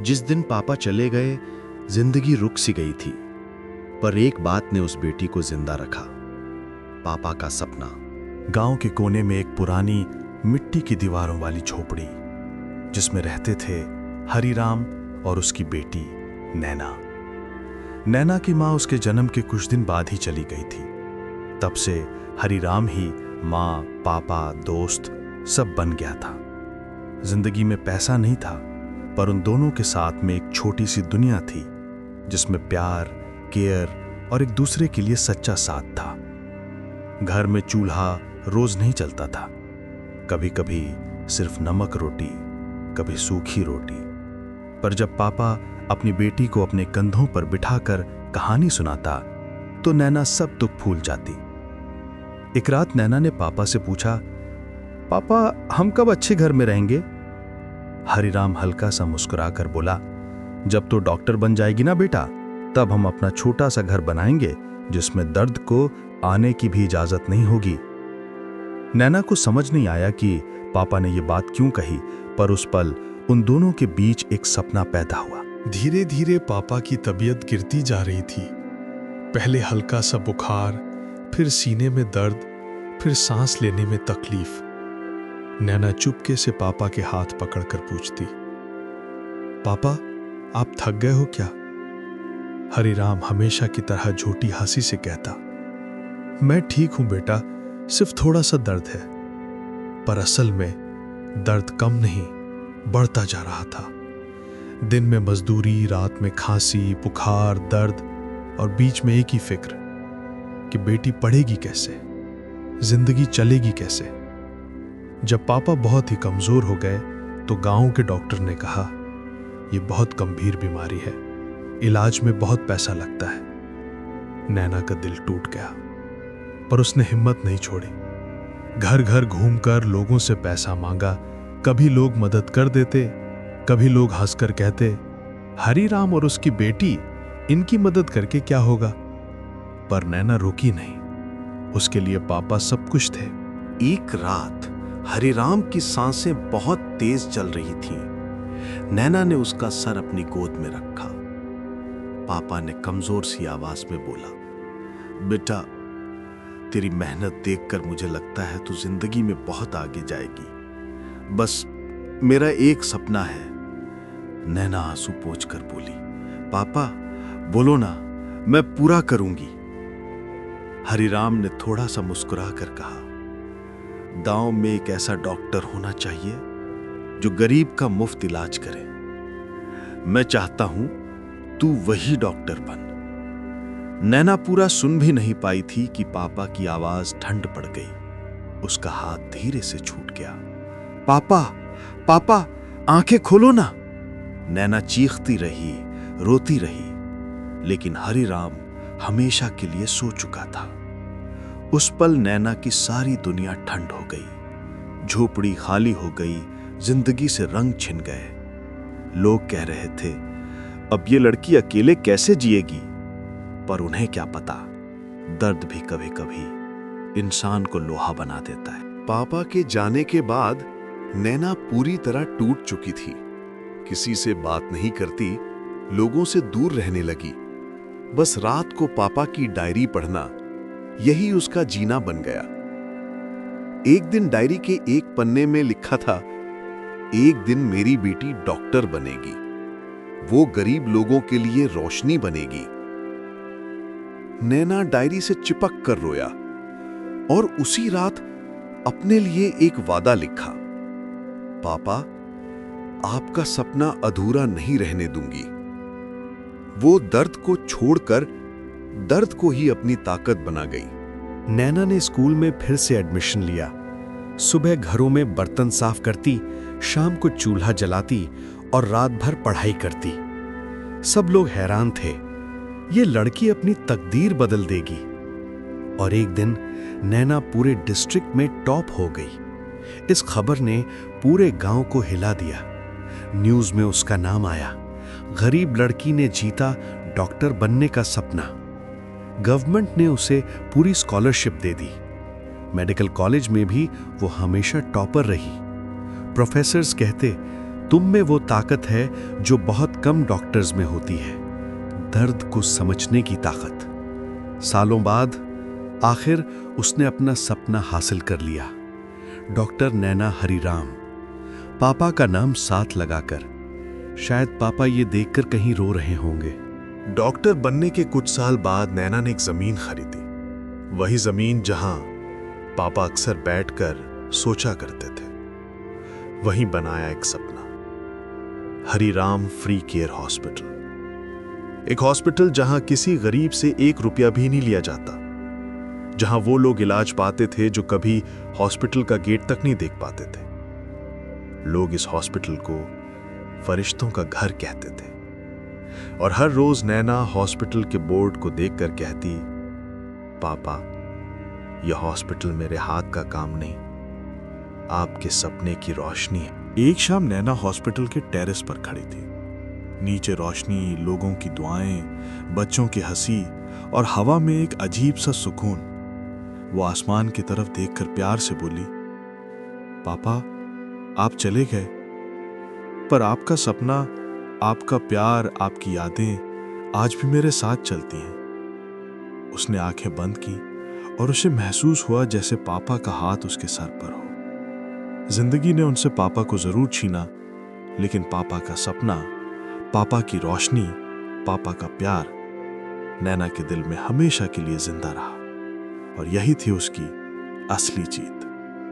जिस दिन पापा चले गए, जिंदगी रुक सी गई थी, पर एक बात ने उस बेटी को जिंदा रखा। पापा का सपना। गांव के कोने में एक पुरानी मिट्टी की दीवारों वाली झोपड़ी, जिसमें रहते थे हरिराम और उसकी बेटी नैना। नैना की मां उसके जन्म के कुछ दिन बाद ही चली गई थी। तब से हरिराम ही मां, पापा, दोस्त सब बन गया था। जिंदगी में पैसा नहीं था, पर उन दोनों के साथ में एक छोटी सी दुनिया थी, जिसमें प्यार, केयर और एक दूसरे के लिए सच्चा साथ था। घर में चूल्हा रोज नहीं चलता था। कभी कभी सिर्फ नमक रोटी, कभी सूखी रोटी। पर जब पापा अपनी बेटी को अपने कंधों पर बिठाकर कहानी सुनाता, तो नैना सब दुख भूल जाती। एक रात नैना ने पापा से पूछा, पापा हम कब अच्छे घर में रहेंगे? हरिराम हल्का सा मुस्कुराकर बोला, जब तो डॉक्टर बन जाएगी ना बेटा, तब हम अपना छोटा सा घर बनाएंगे, जिसमें दर्द को आने की भी इजाजत नहीं होगी। नैना को समझ नहीं आया कि पापा ने ये बात क्यों कही, पर उस पल उन दोनों के बीच एक सपना पैदा हुआ। धीरे धीरे पापा की तबीयत गिरती जा रही थी। पहले हल्का सा बुखार, फिर सीने में दर्द, फिर सांस लेने में तकलीफ। नैना चुपके से पापा के हाथ पकड़कर पूछती, पापा आप थक गए हो क्या? हरिराम हमेशा की तरह झूठी हंसी से कहता, मैं ठीक हूं बेटा, सिर्फ थोड़ा सा दर्द है। पर असल में दर्द कम नहीं, बढ़ता जा रहा था। दिन में मजदूरी, रात में खांसी, बुखार, दर्द और बीच में एक ही फिक्र कि बेटी पढ़ेगी कैसे, जिंदगी चलेगी कैसे। जब पापा बहुत ही कमजोर हो गए, तो गांव के डॉक्टर ने कहा, यह बहुत गंभीर बीमारी है, इलाज में बहुत पैसा लगता है। नैना का दिल टूट गया, पर उसने हिम्मत नहीं छोड़ी। घर घर घूमकर लोगों से पैसा मांगा। कभी लोग मदद कर देते, कभी लोग हंसकर कहते, हरिराम और उसकी बेटी, इनकी मदद करके क्या होगा। पर नैना रुकी नहीं। उसके लिए पापा सब कुछ थे। एक रात हरिराम की सांसें बहुत तेज चल रही थीं। नैना ने उसका सर अपनी गोद में रखा। पापा ने कमजोर सी आवाज में बोला, बेटा तेरी मेहनत देखकर मुझे लगता है तू जिंदगी में बहुत आगे जाएगी। बस मेरा एक सपना है। नैना आंसू पोंछकर बोली, पापा बोलो ना, मैं पूरा करूंगी। हरिराम ने थोड़ा सा मुस्कुरा कर कहा, गांव में एक ऐसा डॉक्टर होना चाहिए जो गरीब का मुफ्त इलाज करे। मैं चाहता हूं तू वही डॉक्टर बन। नैना पूरा सुन भी नहीं पाई थी कि पापा की आवाज ठंड पड़ गई। उसका हाथ धीरे से छूट गया। पापा, पापा आंखें खोलो ना। नैना चीखती रही, रोती रही, लेकिन हरिराम हमेशा के लिए सो चुका था। उस पल नैना की सारी दुनिया ठंड हो गई। झोपड़ी खाली हो गई, जिंदगी से रंग छिन गए। लोग कह रहे थे, अब ये लड़की अकेले कैसे जिएगी। पर उन्हें क्या पता, दर्द भी कभी कभी इंसान को लोहा बना देता है। पापा के जाने के बाद नैना पूरी तरह टूट चुकी थी। किसी से बात नहीं करती, लोगों से दूर रहने लगी। बस रात को पापा की डायरी पढ़ना, यही उसका जीना बन गया। एक दिन डायरी के एक पन्ने में लिखा था, एक दिन मेरी बेटी डॉक्टर बनेगी, वो गरीब लोगों के लिए रोशनी बनेगी। नैना डायरी से चिपक कर रोया और उसी रात अपने लिए एक वादा लिखा, पापा आपका सपना अधूरा नहीं रहने दूंगी। वो दर्द को छोड़कर दर्द को ही अपनी ताकत बना गई। नैना ने स्कूल में फिर से एडमिशन लिया। सुबह घरों में बर्तन साफ करती, शाम को चूल्हा जलाती और रात भर पढ़ाई करती। सब लोग हैरान थे, ये लड़की अपनी तकदीर बदल देगी। और एक दिन नैना पूरे डिस्ट्रिक्ट में टॉप हो गई। इस खबर ने पूरे गांव को हिला दिया। न्यूज़ में उसका नाम आया। गरीब लड़की ने जीता डॉक्टर बनने का सपना। गवर्नमेंट ने उसे पूरी स्कॉलरशिप दे दी। मेडिकल कॉलेज में भी वो हमेशा टॉपर रही। प्रोफेसर्स कहते, तुम में वो ताकत है जो बहुत कम डॉक्टर्स में होती है, दर्द को समझने की ताकत। सालों बाद आखिर उसने अपना सपना हासिल कर लिया। डॉक्टर नैना हरिराम, पापा का नाम साथ लगाकर। शायद पापा ये देखकर कहीं रो रहे होंगे। डॉक्टर बनने के कुछ साल बाद नैना ने एक जमीन खरीदी, वही जमीन जहां पापा अक्सर बैठकर सोचा करते थे। वहीं बनाया एक सपना, हरिराम फ्री केयर हॉस्पिटल। एक हॉस्पिटल जहां किसी गरीब से 1 रुपया भी नहीं लिया जाता, जहां वो लोग इलाज पाते थे जो कभी हॉस्पिटल का गेट तक नहीं देख पाते थे। लोग इस हॉस्पिटल को फरिश्तों का घर कहते थे। और हर रोज नैना हॉस्पिटल के बोर्ड को देखकर कहती, पापा, यह हॉस्पिटल मेरे हाथ का काम नहीं, आपके सपने की रोशनी है। एक शाम नैना हॉस्पिटल के टेरेस पर खड़ी थी। नीचे रोशनी, लोगों की दुआएं, बच्चों की हंसी और हवा में एक अजीब सा सुकून। वो आसमान की तरफ देखकर प्यार से बोली, पापा, आप चले गए, पर आपका सपना, आपका प्यार, आपकी यादें आज भी मेरे साथ चलती हैं। उसने आंखें बंद की और उसे महसूस हुआ जैसे पापा का हाथ उसके सर पर हो। जिंदगी ने उनसे पापा को जरूर छीना, लेकिन पापा का सपना, पापा की रोशनी, पापा का प्यार नैना के दिल में हमेशा के लिए जिंदा रहा। और यही थी उसकी असली जीत।